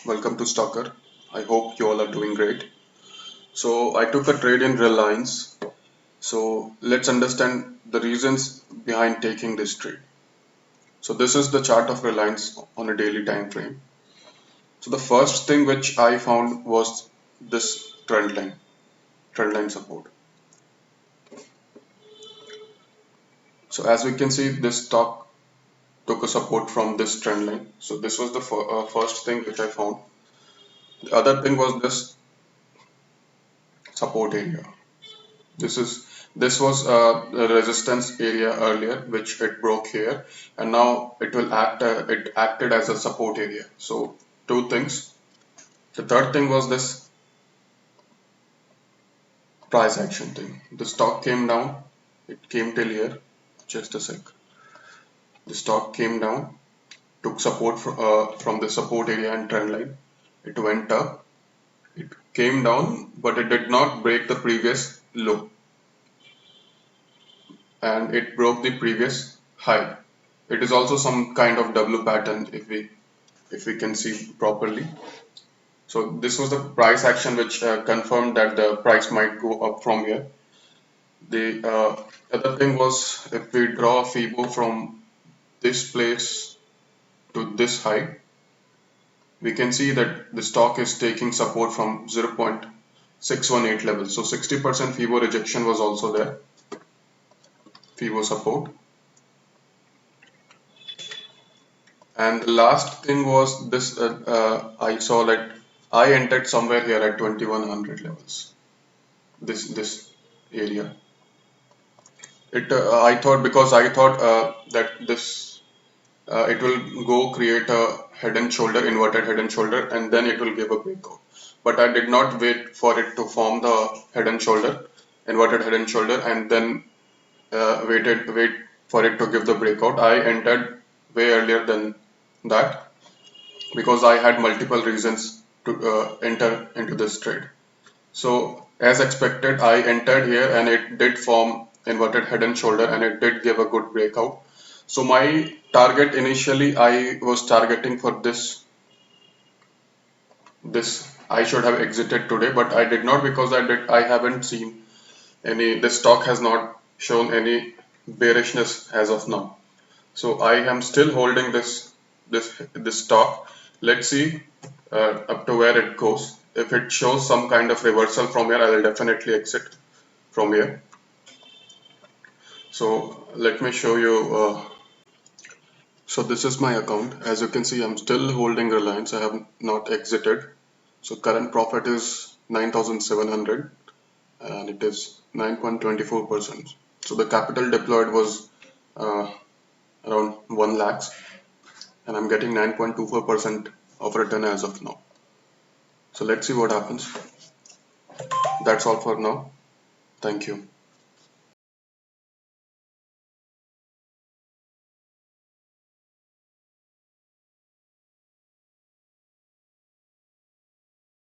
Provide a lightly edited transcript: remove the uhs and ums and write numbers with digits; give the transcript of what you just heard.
welcome to Stalker. I hope you all are doing great. So I took a trade in Reliance. So let's understand the reasons behind taking this trade. So this is the chart of Reliance on a daily time frame. So the first thing which I found was this trend line support. So as we can see, this stock took a support from this trend line. So this was the first thing which I found. The other thing was this support area. This was a resistance area earlier, which it broke here, and now it acted as a support area. So two things. The third thing was this price action thing. The stock came down. It came till here. Just a sec. The stock came down, took support from the support area and trend line. It went up. It came down, but it did not break the previous low, and it broke the previous high. It is also some kind of W pattern if we can see properly. So this was the price action which confirmed that the price might go up from here. The other thing was, if we draw a FIBO from this place to this high, we can see that the stock is taking support from 0.618 level. So 60% FIBO rejection was also there, FIBO support. And the last thing was this, I saw that I entered somewhere here at 2100 levels, this area. I thought that this it will go create a head and shoulder, inverted head and shoulder, and then it will give a breakout. But I did not wait for it to form the head and shoulder, inverted head and shoulder, and then wait for it to give the breakout. I entered way earlier than that because I had multiple reasons to enter into this trade. So as expected, I entered here and it did form inverted head and shoulder, and it did give a good breakout. So my target initially, I was targeting for this I should have exited today, but I did not because I haven't seen any, this stock has not shown any bearishness as of now. So I am still holding this stock. Let's see up to where it goes. If it shows some kind of reversal from here, I will definitely exit from here. So let me show you. So this is my account. As you can see, I'm still holding Reliance. I have not exited. So current profit is 9,700 and it is 9.24%. So the capital deployed was around 1 lakhs, and I'm getting 9.24% of return as of now. So let's see what happens. That's all for now. Thank you.